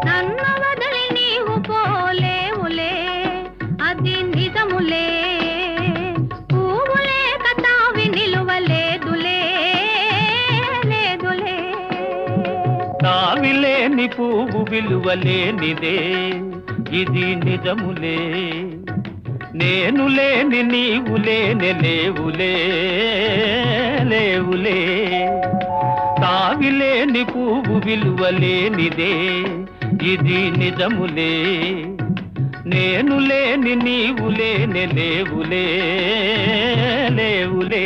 నన్ను వదిలి నీవు పోలేవులే అది నిజములే పువ్వులే కతావి నిలువలేదులే లేదులే తావిలేని పువ్వు విలువలేనిదే ఇది నిజములే నేను లేని నీవు లేని లేవులే లేవులే తావిలేని పువ్వు విలువలేనిదే ఇది నిజములే నేను లేని నీవు లేని లేవులే లేవులే